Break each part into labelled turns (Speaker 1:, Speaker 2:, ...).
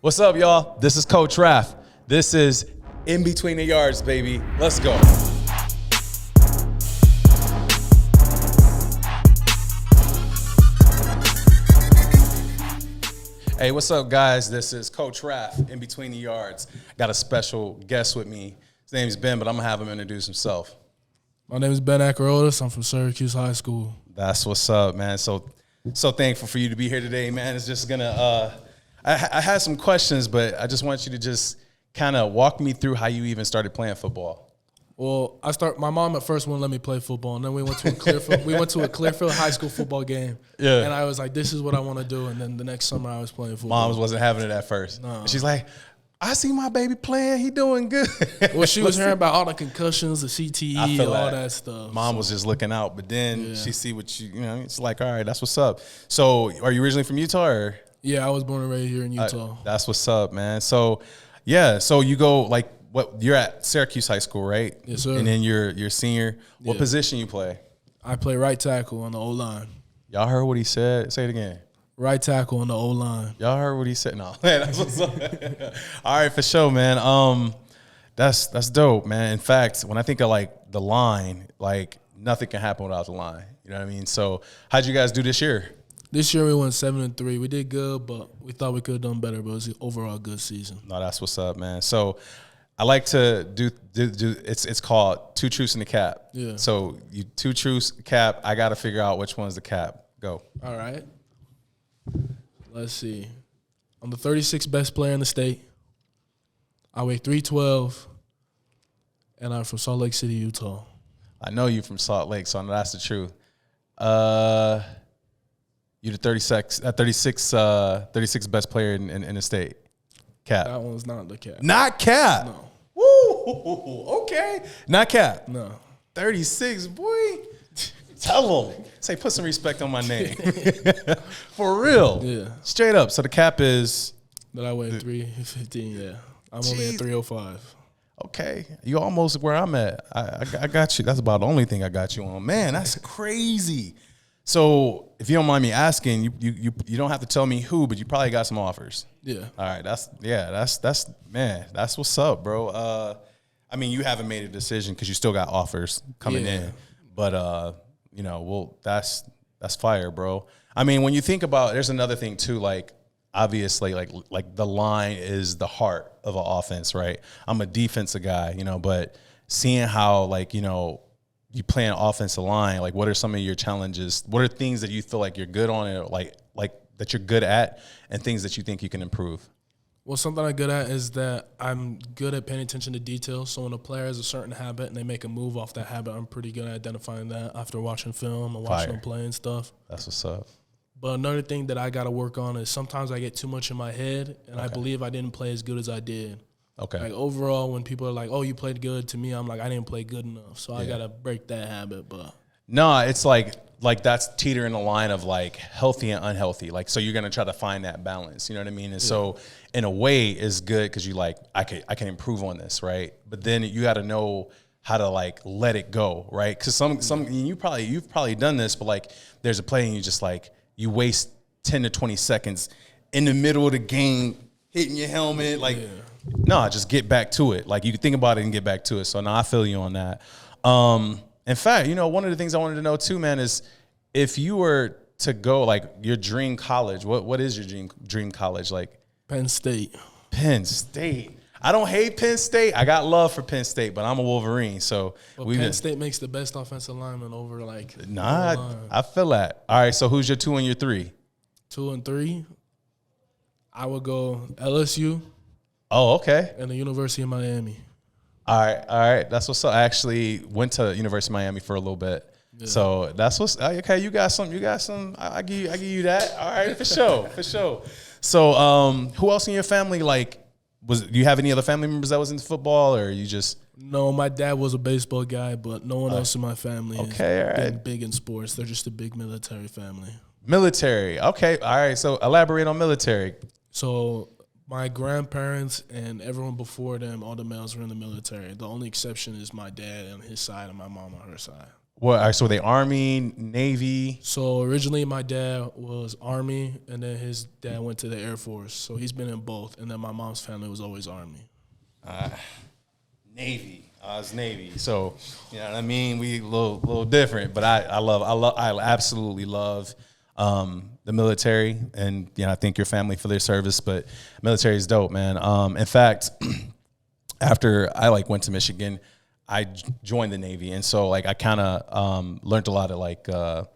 Speaker 1: What's up, y'all? This is Coach Raph. This is In Between the Yards, baby. Let's go. Hey, what's up, guys? This is Coach Raph, In Between the Yards. Got a special guest with me. His name's Ben, but I'm going to have him introduce himself.
Speaker 2: My name is Ben Acker. Oatis. I'm from Syracuse High School.
Speaker 1: That's what's up, man. So thankful for you to be here today, man. It's just going to I had some questions, but I just want you to just kind of walk me through how you even started playing football.
Speaker 2: Well, my mom at first wouldn't let me play football, and then we went to a Clearfield High School football game. Yeah. And I was like, this is what I want to do. And then the next summer I was playing football.
Speaker 1: Mom wasn't having it at first. No. She's like, I see my baby playing. He doing good.
Speaker 2: Well, she was hearing about all the concussions, the CTE, all that stuff.
Speaker 1: Mom was just looking out, but then she see what you know, it's like, all right, that's what's up. So are you originally from Utah or?
Speaker 2: Yeah, I was born and raised here in Utah.
Speaker 1: That's what's up, man. So, yeah, so you go like you're at Syracuse High School, right?
Speaker 2: Yes, sir.
Speaker 1: And then you're senior. What position you play?
Speaker 2: I play right tackle on the O-line.
Speaker 1: Y'all heard what he said? Say it again.
Speaker 2: Right tackle on the O-line.
Speaker 1: Y'all heard what he said? No. That's what's up. All right, for sure, man. That's dope, man. In fact, when I think of like the line, like nothing can happen without the line. You know what I mean? So how'd you guys do this year?
Speaker 2: This year we went 7-3. We did good, but we thought we could have done better. But it was an overall good season.
Speaker 1: No, that's what's up, man. So I like to do it's called two truths in the cap.
Speaker 2: Yeah.
Speaker 1: So you two truths cap. I got to figure out which one's the cap. Go.
Speaker 2: All right. Let's see. I'm the 36th best player in the state. I weigh 312, and I'm from Salt Lake City, Utah.
Speaker 1: I know you from Salt Lake, so I know that's the truth. You're the 36th best player in the state. Cap.
Speaker 2: That one's not the cap.
Speaker 1: Not cap.
Speaker 2: No.
Speaker 1: Woo. Okay. Not cap.
Speaker 2: No.
Speaker 1: 36, boy. Tell them. Say, put some respect on my name. For real.
Speaker 2: Yeah.
Speaker 1: Straight up. So the cap is?
Speaker 2: That I weigh 315, yeah. I'm only at 305.
Speaker 1: Okay. You almost where I'm at. I got you. That's about the only thing I got you on. Man, that's crazy. So if you don't mind me asking, you don't have to tell me who, but you probably got some offers.
Speaker 2: Yeah.
Speaker 1: All right. That's man, that's what's up, bro. I mean, you haven't made a decision because you still got offers coming in. But you know, well, that's fire, bro. I mean, when you think about, there's another thing too, like obviously like the line is the heart of an offense, right? I'm a defensive guy, you know, but seeing how like, you know, you play an offensive line, like what are some of your challenges? What are things that you feel like you're good on it, like that you're good at, and things that you think you can improve?
Speaker 2: Well, something I'm good at is that I'm good at paying attention to details. So when a player has a certain habit and they make a move off that habit, I'm pretty good at identifying that after watching film and watching them play and stuff.
Speaker 1: That's what's up.
Speaker 2: But another thing that I got to work on is sometimes I get too much in my head, and I believe I didn't play as good as I did.
Speaker 1: Okay.
Speaker 2: Like overall, when people are like, "Oh, you played good," to me, I'm like, I didn't play good enough. So I gotta break that habit. But
Speaker 1: no, it's like that's teetering the line of like healthy and unhealthy. Like, so you're gonna try to find that balance. You know what I mean? And so in a way, it's good because you like I can improve on this, right? But then you got to know how to like let it go, right? Because some you've probably done this, but like there's a play and you just like you waste 10 to 20 seconds in the middle of the game hitting your helmet, like. Yeah. No, just get back to it. Like you can think about it and get back to it. So now I feel you on that. In fact, you know, one of the things I wanted to know too, man, is if you were to go like your dream college, what is your dream college like?
Speaker 2: Penn State.
Speaker 1: Penn State. I don't hate Penn State. I got love for Penn State, but I'm a Wolverine. So
Speaker 2: Penn State makes the best offensive lineman over like.
Speaker 1: Nah, I feel that. All right, so who's your 2 and your 3?
Speaker 2: 2 and 3. I would go LSU.
Speaker 1: Oh, okay.
Speaker 2: And the University of Miami.
Speaker 1: All right. That's what's up. I actually went to University of Miami for a little bit. Yeah. So that's what's okay. You got some. I give you that. All right, for sure. So, who else in your family like do you have any other family members that was into football, or you just?
Speaker 2: No, my dad was a baseball guy, but no one else in my family is big in sports. They're just a big military family.
Speaker 1: Military. Okay. All right. So elaborate on military.
Speaker 2: So my grandparents and everyone before them, all the males were in the military. The only exception is my dad on his side and my mom on her side.
Speaker 1: What? So were they Army, Navy?
Speaker 2: So originally my dad was Army, and then his dad went to the Air Force. So he's been in both. And then my mom's family was always Army.
Speaker 1: Navy. I was Navy. So, you know what I mean? We a little different, but I absolutely love the military, and I thank your family for their service, but military is dope, man. In fact, after I went to Michigan, I joined the Navy, and so I kind of learned a lot of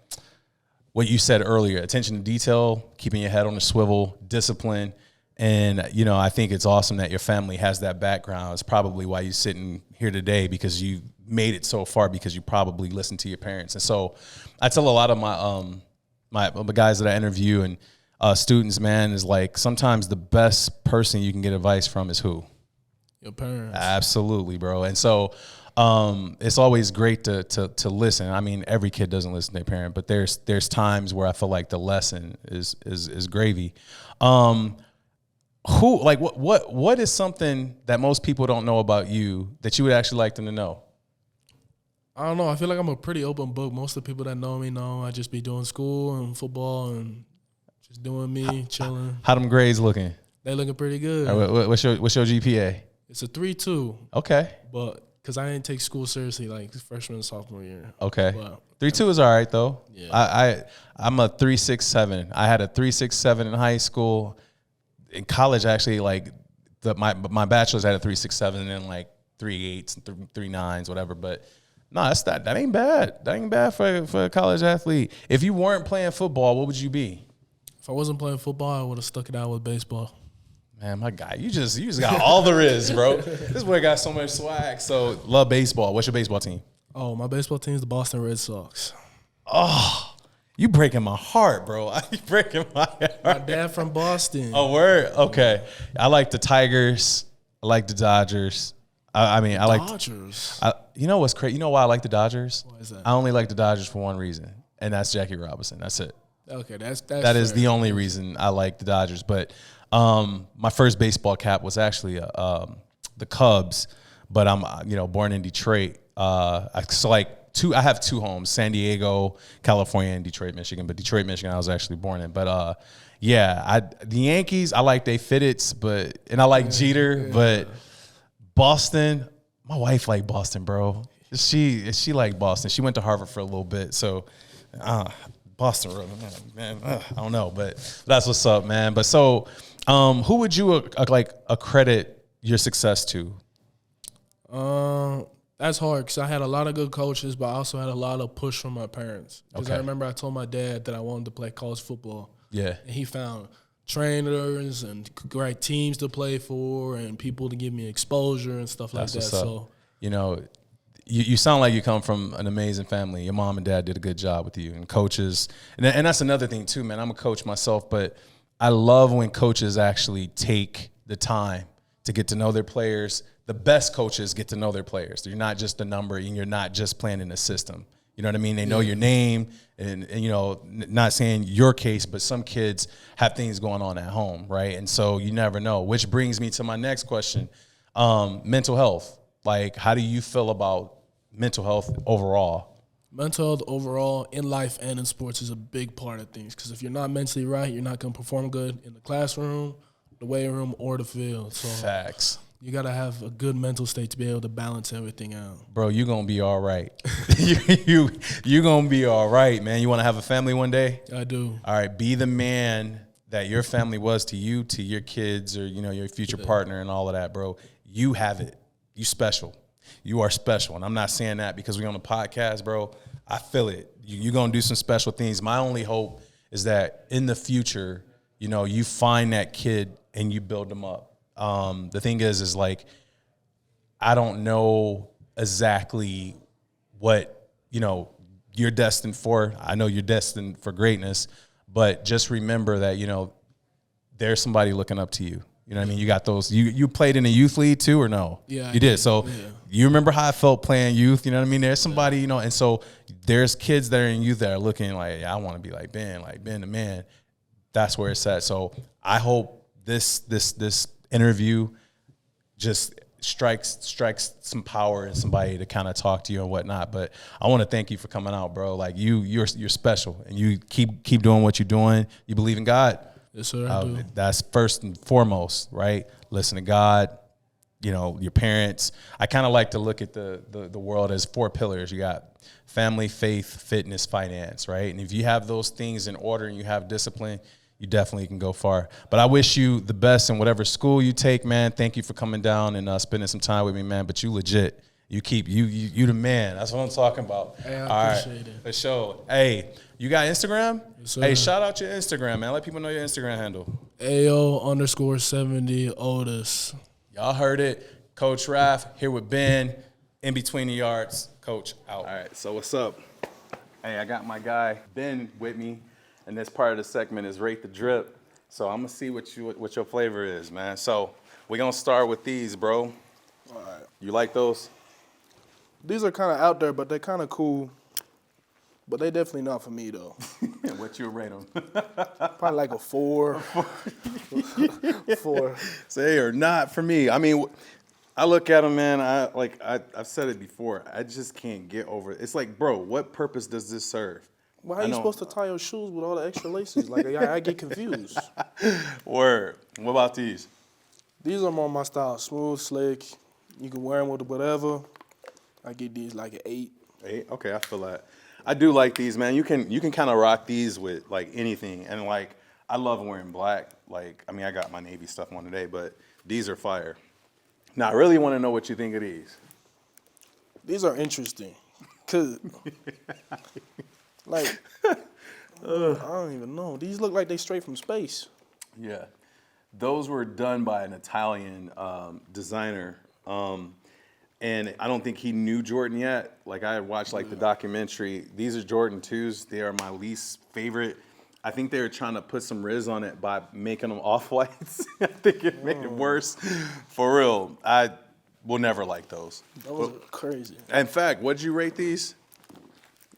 Speaker 1: what you said earlier: attention to detail, keeping your head on the swivel, discipline, and I think it's awesome that your family has that background. It's probably why you're sitting here today, because you made it so far because you probably listened to your parents. And so I tell a lot of my guys that I interview and students, man, is sometimes the best person you can get advice from is who?
Speaker 2: Your parents.
Speaker 1: Absolutely, bro. And so it's always great to listen. I mean, every kid doesn't listen to their parent, but there's times where I feel like the lesson is gravy. What is something that most people don't know about you that you would actually like them to know?
Speaker 2: I don't know. I feel like I'm a pretty open book. Most of the people that know me know I just be doing school and football and just doing me, chilling.
Speaker 1: How them grades looking?
Speaker 2: They looking pretty good.
Speaker 1: What's your GPA?
Speaker 2: It's a 3.2.
Speaker 1: Okay.
Speaker 2: But because I didn't take school seriously freshman and sophomore year.
Speaker 1: Okay.
Speaker 2: But
Speaker 1: 3.2 is all right though.
Speaker 2: Yeah.
Speaker 1: I'm a 3.67. I had a 3.67 in high school. In college, actually, my bachelor's had a 3.67 and then 3.8s and 3.9s, whatever. But no, that ain't bad. That ain't bad for a college athlete. If you weren't playing football, what would you be?
Speaker 2: If I wasn't playing football, I would have stuck it out with baseball.
Speaker 1: Man, my guy, you just got all there is, bro. This boy got so much swag. So love baseball. What's your baseball team?
Speaker 2: Oh, my baseball team is the Boston Red Sox.
Speaker 1: Oh, you breaking my heart, bro. You breaking my heart.
Speaker 2: My dad from Boston.
Speaker 1: Oh, word? Okay. I like the Tigers. I like the Dodgers. I like
Speaker 2: Dodgers.
Speaker 1: You know what's crazy? You know why I like the Dodgers?
Speaker 2: Why is that?
Speaker 1: I only like the Dodgers for one reason, and that's Jackie Robinson. That's it.
Speaker 2: Okay, that's
Speaker 1: That is the only reason I like the Dodgers. But my first baseball cap was actually the Cubs, but I'm born in Detroit. I have two homes: San Diego, California, and Detroit, Michigan. But Detroit, Michigan, I was actually born in. But the Yankees, I like they Fitteds, and I like Jeter, but Boston, my wife liked Boston, bro. She liked Boston. She went to Harvard for a little bit, so Boston, man, I don't know, but that's what's up, man. But so, who would you accredit your success to?
Speaker 2: That's hard because I had a lot of good coaches, but I also had a lot of push from my parents. Because I remember I told my dad that I wanted to play college football. Yeah, and he found trainers and great teams to play for and people to give me exposure and stuff like that. So you sound like you come from an amazing family. Your mom and dad did a good job with you, and coaches. And that's another thing too, man. I'm a coach myself, but I love when coaches actually take the time to get to know their players. The best coaches get to know their players. You're not just a number, and you're not just playing in a system. You know what I mean? They know your name, and not saying your case, but some kids have things going on at home, right? And so you never know. Which brings me to my next question: mental health. How do you feel about mental health overall? Mental health overall in life and in sports is a big part of things, because if you're not mentally right, you're not going to perform good in the classroom, the weight room, or the field. So
Speaker 1: facts.
Speaker 2: You got to have a good mental state to be able to balance everything out.
Speaker 1: Bro, you're going to be all right. You're going to be all right, man. You want to have a family one day?
Speaker 2: I do.
Speaker 1: All right, be the man that your family was to you, to your kids, or, your future partner and all of that, bro. You have it. You special. You are special. And I'm not saying that because we're on the podcast, bro. I feel it. You're going to do some special things. My only hope is that in the future, you find that kid and you build them up. The thing is I don't know exactly what, you're destined for. I know you're destined for greatness, but just remember that, there's somebody looking up to you. You know what I mean? You got those. You played in a youth league too, or no?
Speaker 2: Yeah,
Speaker 1: you did. So you remember how I felt playing youth. You know what I mean? There's somebody, and so there's kids that are in youth that are looking I want to be like Ben the man. That's where it's at. So I hope this interview just strikes some power in somebody to kind of talk to you and whatnot. But I want to thank you for coming out, bro. Like you're special, and you keep doing what you're doing. You believe in God.
Speaker 2: Yes, sir. I do.
Speaker 1: That's first and foremost, right? Listen to God. You know, your parents. I kind of like to look at the world as 4 pillars. You got family, faith, fitness, finance, right? And if you have those things in order and you have discipline, you definitely can go far. But I wish you the best in whatever school you take, man. Thank you for coming down and spending some time with me, man. But you legit. You the man. That's what I'm talking about.
Speaker 2: Hey, I appreciate it.
Speaker 1: For sure. Hey, you got Instagram?
Speaker 2: Yes, sir.
Speaker 1: Hey, shout out your Instagram, man. Let people know your Instagram handle.
Speaker 2: AO_70 Oatis.
Speaker 1: Y'all heard it. Coach Raph here with Ben. In between the yards. Coach out. All right, so what's up? Hey, I got my guy Ben with me, and this part of the segment is Rate the Drip. So I'm gonna see what your flavor is, man. So we're gonna start with these, bro.
Speaker 3: All right.
Speaker 1: You like those?
Speaker 3: These are kind of out there, but they're kind of cool. But they definitely not for me, though.
Speaker 1: What you rate them?
Speaker 3: Probably like a 4. 4.
Speaker 1: So they are not for me. I mean, I look at them, man. I've said it before. I just can't get over it. It's like, bro, what purpose does this serve?
Speaker 3: Well, how are you supposed to tie your shoes with all the extra laces? Like, I get confused.
Speaker 1: Word. What about these?
Speaker 3: These are more my style. Smooth, slick. You can wear them with whatever. I get these like an 8.
Speaker 1: 8? Okay, I feel that. I do like these, man. You can kind of rock these with like anything, and like I love wearing black. Like, I mean, I got my Navy stuff on today, but these are fire. Now, I really want to know what you think of these.
Speaker 3: These are interesting, cause like I don't even know. These look like they straight from space.
Speaker 1: Yeah, those were done by an Italian designer. And I don't think he knew Jordan yet. Like, I had watched, like, the documentary. These are Jordan 2s. They are my least favorite. I think they were trying to put some riz on it by making them off-whites. I think it made it worse. For real. I will never like those.
Speaker 3: Those are crazy.
Speaker 1: In fact, what'd you rate these?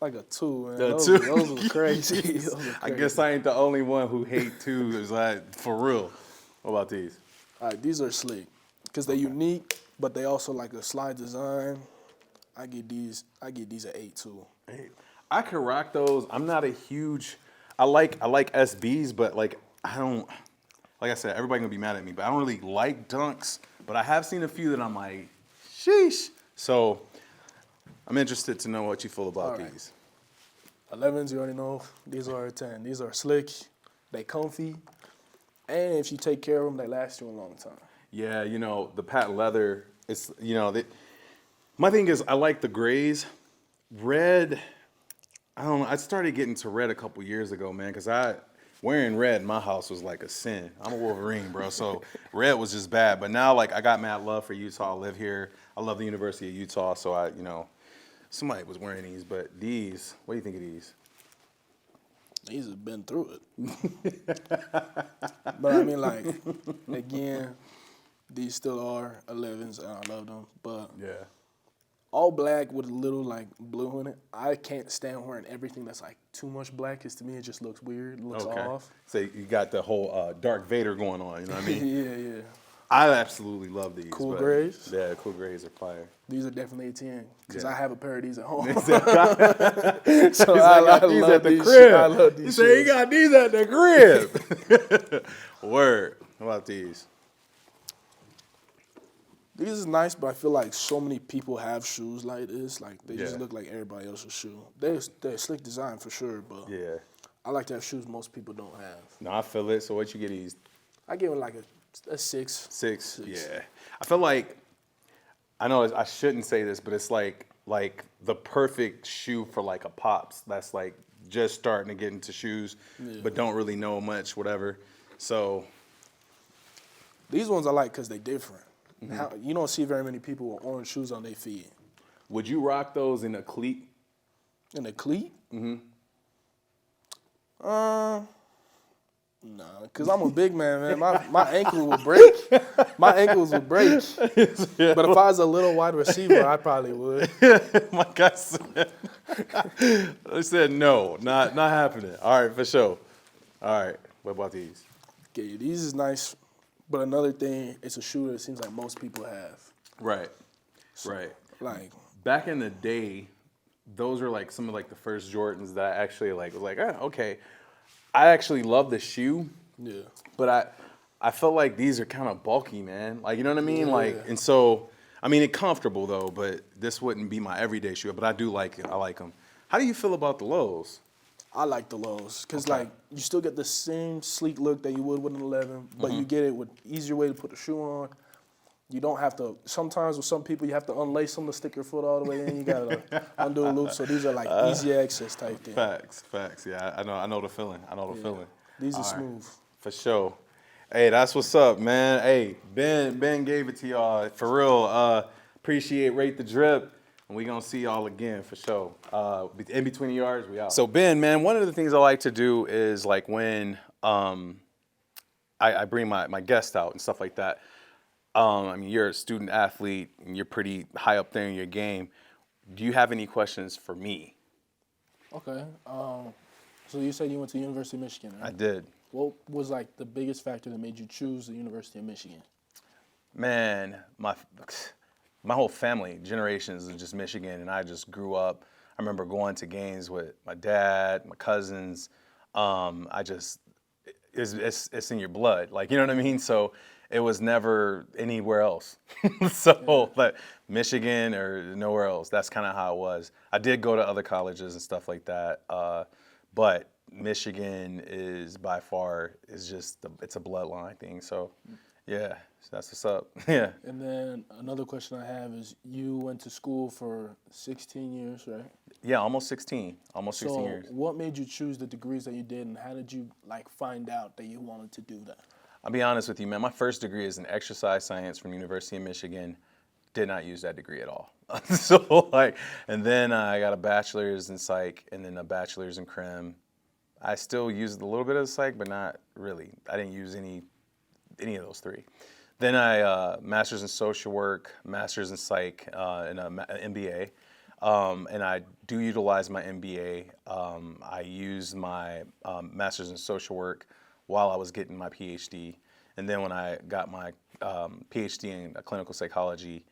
Speaker 3: Like a 2, man.
Speaker 1: Those
Speaker 3: 2? Those were crazy. Those were crazy.
Speaker 1: I guess I ain't the only one who hate 2s. Like, for real. What about these?
Speaker 3: All right, these are slick because they're unique. But they also like a slide design. I get these at 8 too.
Speaker 1: I could rock those. I'm not a huge. I like SBs, but like I don't. Like I said, everybody gonna be mad at me, but I don't really like dunks. But I have seen a few that I'm like, sheesh. So I'm interested to know what you feel about these.
Speaker 3: 11s, you already know. These are a 10. These are slick. They comfy, and if you take care of them, they last you a long time.
Speaker 1: Yeah, you know, the patent leather, it's, you know, my thing is I like the grays. Red, I don't know. I started getting to red a couple years ago, man, because wearing red in my house was like a sin. I'm a Wolverine, bro, so red was just bad. But now, like, I got mad love for Utah. I live here. I love the University of Utah, so somebody was wearing these. But these, what do you think of these?
Speaker 3: These have been through it. But I mean, like, again, these still are 11s, and I love them. But
Speaker 1: yeah,
Speaker 3: all black with a little, like, blue in it. I can't stand wearing everything that's, like, too much black because to me it just looks weird. It looks off.
Speaker 1: So you got the whole Darth Vader going on, you know what I mean?
Speaker 3: Yeah.
Speaker 1: I absolutely love these.
Speaker 3: Cool grays?
Speaker 1: Yeah, cool grays are fire.
Speaker 3: These are definitely a 10 because
Speaker 1: Yeah.
Speaker 3: I have a pair of these at home.
Speaker 1: So
Speaker 3: I
Speaker 1: got these
Speaker 3: love
Speaker 1: at the
Speaker 3: these
Speaker 1: crib.
Speaker 3: I love these
Speaker 1: You say you
Speaker 3: shoes.
Speaker 1: got these at the crib. Word. How about these?
Speaker 3: These is nice, but I feel like so many people have shoes like this. Like, they just
Speaker 1: Yeah.
Speaker 3: look like everybody else's shoe. They're slick design for sure, but
Speaker 1: Yeah.
Speaker 3: I like to have shoes most people don't have.
Speaker 1: No, I feel it. So what you get these?
Speaker 3: I give it like a 6.
Speaker 1: 6? Yeah. I feel like, I know I shouldn't say this, but it's like the perfect shoe for like a Pops that's like just starting to get into shoes, but don't really know much, whatever. So
Speaker 3: These ones I like because they're different. You don't see very many people with orange shoes on their feet.
Speaker 1: would you rock those in a cleat?
Speaker 3: In a cleat? Mm-hmm. Nah, because I'm a big man, man. My ankle would break. My ankles would break. But if I was a little wide receiver, I probably would.
Speaker 1: My guy said no, not happening. All right, for sure. All right, what about these?
Speaker 3: Okay, these is nice, but another thing, it's a shoe that it seems like most people have.
Speaker 1: Right.
Speaker 3: So,
Speaker 1: Right.
Speaker 3: Like
Speaker 1: Back in the day, those were like some of like the first Jordans that I actually like was like, okay. I actually love the shoe.
Speaker 3: yeah.
Speaker 1: But I felt like these are kind of bulky, man. Like, you know what I mean?
Speaker 3: Yeah.
Speaker 1: Like, and so, I mean, it's comfortable though, but this wouldn't be my everyday shoe. But I do like it. I like them. How do you feel about the lows?
Speaker 3: I like the lows because
Speaker 1: Okay.
Speaker 3: like you still get the same sleek look that you would with an 11, but
Speaker 1: Mm-hmm.
Speaker 3: you get it with easier way to put the shoe on. You don't have to. Sometimes with some people, you have to unlace them to stick your foot all the way in. You gotta undo a loop. So these are like easy access type thing.
Speaker 1: Facts. Yeah, I know the feeling. Feeling.
Speaker 3: These are
Speaker 1: All right.
Speaker 3: smooth.
Speaker 1: For sure. Hey, that's what's up, man. Hey, Ben gave it to y'all. For real. Appreciate Rate the Drip. And we gonna see y'all again for sure. In between the yards, we out. So Ben, man, one of the things I like to do is like when I bring my guests out and stuff like that. I mean, you're a student athlete and you're pretty high up there in your game. Do you have any questions for me?
Speaker 3: Okay. So you said you went to the University of Michigan, right?
Speaker 1: I did.
Speaker 3: What was like the biggest factor that made you choose the University of Michigan?
Speaker 1: Man, my whole family, generations of just Michigan, and I just grew up. I remember going to games with my dad, my cousins. It's in your blood, like, you know what I mean. So it was never anywhere else. But Michigan or nowhere else. That's kind of how it was. I did go to other colleges and stuff like that, but Michigan is by far it's a bloodline thing. So yeah, that's what's up. Yeah.
Speaker 3: And then another question I have is you went to school for 16 years, right?
Speaker 1: Yeah, almost 16 years.
Speaker 3: So what made you choose the degrees that you did, and how did you like find out that you wanted to do that?
Speaker 1: I'll be honest with you, man. My first degree is in exercise science from University of Michigan. Did not use that degree at all. And then I got a bachelor's in psych and then a bachelor's in crim. I still used a little bit of psych, but not really. I didn't use any of those three. Then I master's in social work, master's in psych, and an MBA. And I do utilize my MBA. I used my master's in social work while I was getting my PhD. And then when I got my PhD in clinical psychology,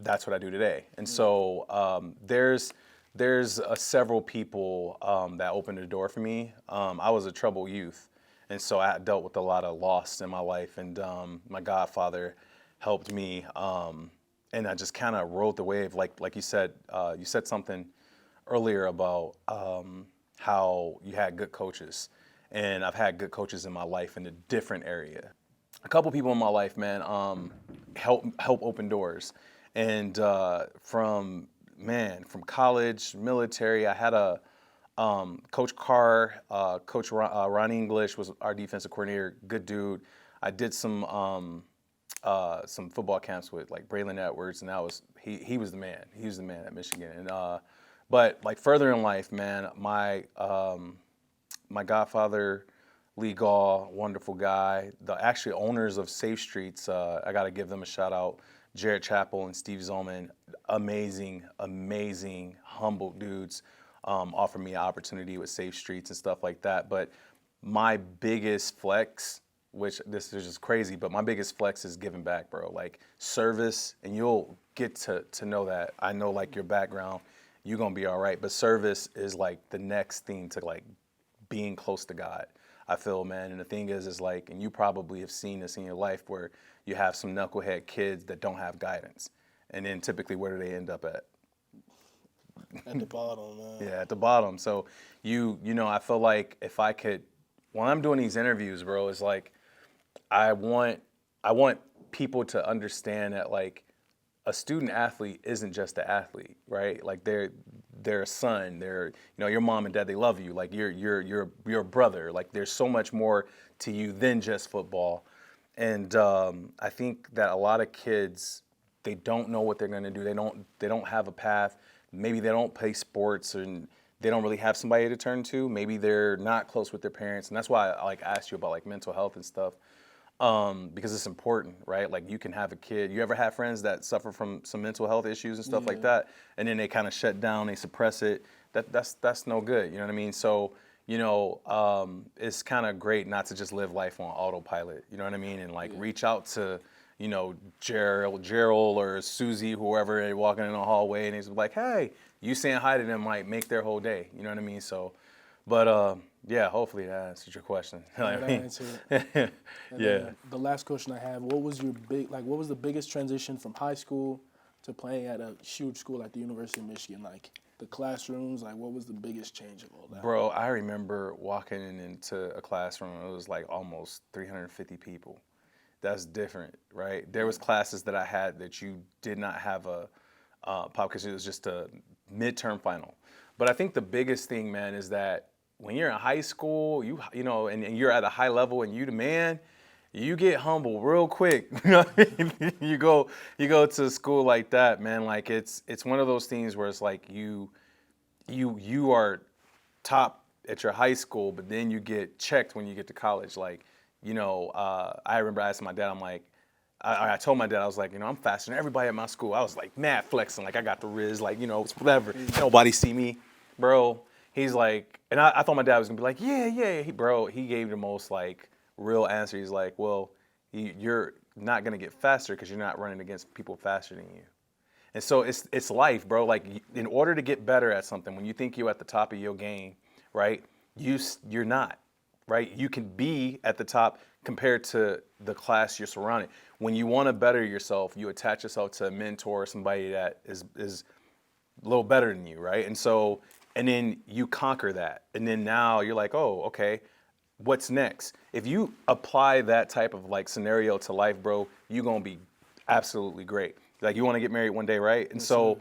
Speaker 1: that's what I do today. And so there's several people that opened the door for me. I was a troubled youth, and so I dealt with a lot of loss in my life. And my godfather helped me, and I just kind of rode the wave. Like you said something earlier about how you had good coaches, and I've had good coaches in my life in a different area. A couple people in my life, man, help open doors. And from college, military, I had a Coach Carr, Coach Ron English was our defensive coordinator, good dude. I did some football camps with like Braylon Edwards, and he was the man. He was the man at Michigan. And but like further in life, man, my godfather, Lee Gall, wonderful guy. The actually owners of Safe Streets, I got to give them a shout out. Jared Chappell and Steve Zollman, amazing, humble dudes, offered me an opportunity with Safe Streets and stuff like that. But my biggest flex, which this is just crazy, but my biggest flex is giving back, bro. Like service, and you'll get to know that. I know like your background, you're gonna be all right. But service is like the next thing to like being close to God, I feel, man. And the thing is like, and you probably have seen this in your life where you have some knucklehead kids that don't have guidance. And then typically where do they end up at?
Speaker 3: At the bottom, man.
Speaker 1: Yeah, at the bottom. So you know, I feel like if I could, when I'm doing these interviews, bro, it's like I want people to understand that like a student athlete isn't just an athlete, right? Like they're a son, they're, you know, your mom and dad, they love you. Like you're a brother. Like there's so much more to you than just football. And I think that a lot of kids, they don't know what they're going to do. They don't have a path. Maybe they don't play sports, and they don't really have somebody to turn to. Maybe they're not close with their parents, and that's why I like asked you about like mental health and stuff, because it's important, right? Like you can have a kid. You ever have friends that suffer from some mental health issues and stuff like that, and then they kind of shut down, they suppress it. That's no good. You know what I mean? So, you know, it's kind of great not to just live life on autopilot, you know what I mean? And like reach out to you know, Gerald or Susie, whoever, they walking in the hallway and he's like, hey, you saying hi to them might make their whole day. You know what I mean? So, but yeah, hopefully that answers your question.
Speaker 3: That answered it.
Speaker 1: Yeah.
Speaker 3: The last question I have: what was the biggest transition from high school to playing at a huge school like the University of Michigan? Like the classrooms, like what was the biggest change of all that?
Speaker 1: Bro, I remember walking into a classroom. It was like almost 350 people. That's different, right? There was classes that I had that you did not have a pop because it was just a midterm final. But I think the biggest thing, man, is that when you're in high school, you know, and you're at a high level and you the man, you get humble real quick. You know what I mean? You go to a school like that, man. Like it's one of those things where it's like you are top at your high school, but then you get checked when you get to college. Like, you know, I remember asking my dad, I'm like, I told my dad, I was like, you know, I'm faster than everybody at my school. I was like mad flexing, like I got the riz, like, you know, it's whatever. Nobody see me, bro. He's like, and I thought my dad was gonna be like, yeah. He gave the most like real answer. He's like, well, you're not gonna get faster because you're not running against people faster than you. And so it's life, bro. Like in order to get better at something, when you think you're at the top of your game, right? You're not, right? You can be at the top compared to the class you're surrounded. When you want to better yourself, you attach yourself to a mentor, somebody that is a little better than you, right? And so, and then you conquer that. And then now you're like, oh, okay, what's next? If you apply that type of like scenario to life, bro, you're going to be absolutely great. Like you want to get married one day, right? And so,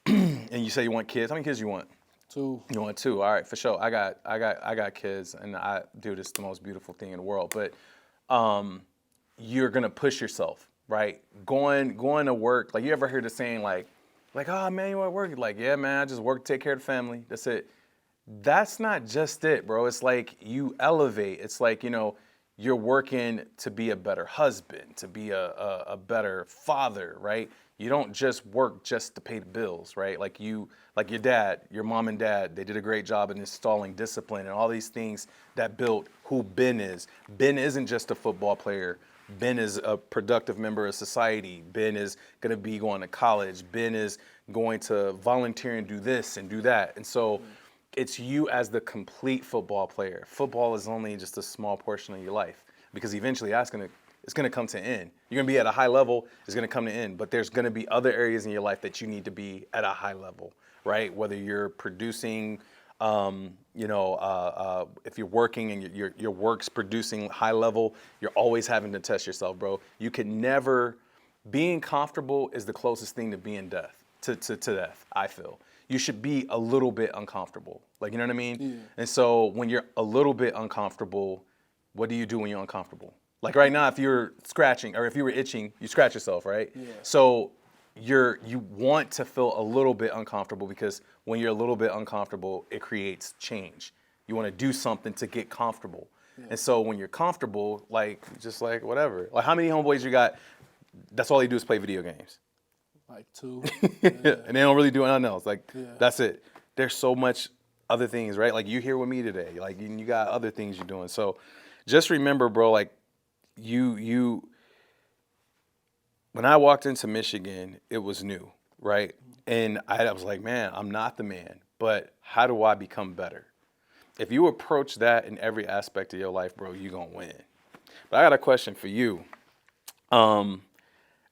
Speaker 1: and you say you want kids. How many kids you want?
Speaker 3: 2.
Speaker 1: You want 2? All right, for sure. I got kids, and dude, it's the most beautiful thing in the world. But you're gonna push yourself, right? Going to work. Like you ever heard the saying like, oh man, you want to work? Like, yeah, man, I just work to take care of the family. That's it. That's not just it, bro. It's like you elevate. It's like, you know, you're working to be a better husband, to be a better father, right? You don't just work just to pay the bills, right? Like your dad, your mom and dad, they did a great job in installing discipline and all these things that built who Ben is. Ben isn't just a football player. Ben is a productive member of society. Ben is going to be going to college. Ben is going to volunteer and do this and do that. And so it's you as the complete football player. Football is only just a small portion of your life because eventually it's going to come to an end. You're going to be at a high level, it's going to come to an end, but there's going to be other areas in your life that you need to be at a high level, right? Whether you're producing, if you're working and your work's producing high level, you're always having to test yourself, bro. You can never, being comfortable is the closest thing to being death, to death, I feel. You should be a little bit uncomfortable. Like, you know what I mean? Yeah. And so when you're a little bit uncomfortable, what do you do when you're uncomfortable? Like right now, if you're scratching or if you were itching, you scratch yourself, right? Yeah. So you want to feel a little bit uncomfortable because when you're a little bit uncomfortable, it creates change. You want to do something to get comfortable. Yeah. And so when you're comfortable, like just like whatever. Like how many homeboys you got, that's all they do is play video games?
Speaker 3: Like 2.
Speaker 1: Yeah. And they don't really do anything else. Like that's it. There's so much other things, right? Like you're here with me today. Like you got other things you're doing. So just remember, bro, like you when I walked into Michigan, it was new, right? And I was like, man, I'm not the man, but how do I become better? If you approach that in every aspect of your life, bro, you're going to win. But I got a question for you.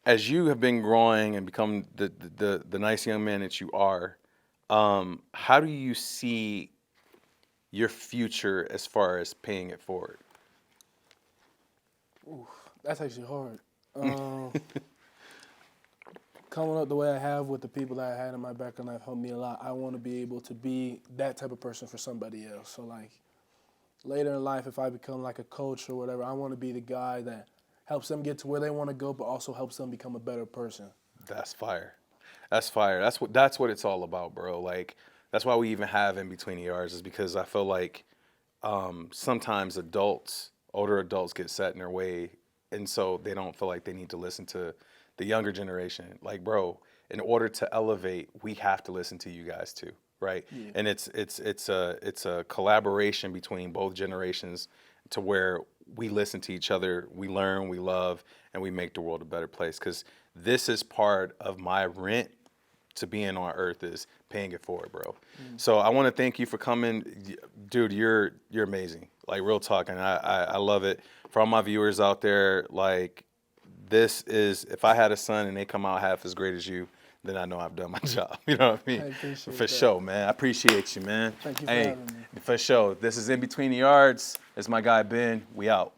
Speaker 1: As you have been growing and become the nice young man that you are, how do you see your future as far as paying it forward?
Speaker 3: Ooh, that's actually hard. Coming up the way I have with the people that I had in my background have helped me a lot. I want to be able to be that type of person for somebody else. So like later in life, if I become like a coach or whatever, I want to be the guy that helps them get to where they want to go, but also helps them become a better person.
Speaker 1: That's fire. That's fire. That's what it's all about, bro. Like that's why we even have in between ERs is because I feel like sometimes older adults get set in their way, and so they don't feel like they need to listen to the younger generation. Like, bro, in order to elevate, we have to listen to you guys too, right? Yeah. And it's a collaboration between both generations to where we listen to each other, we learn, we love, and we make the world a better place. Because this is part of my rent to being on earth, is paying it forward, bro. So I want to thank you for coming. Dude, you're amazing. Like, real talk, and I love it. For all my viewers out there, like, this is, if I had a son and they come out half as great as you, then I know I've done my job. You know what I mean? For sure, man. I appreciate you, man.
Speaker 3: Thank you for having me.
Speaker 1: For sure. This is In Between the Yards. It's my guy, Ben. We out.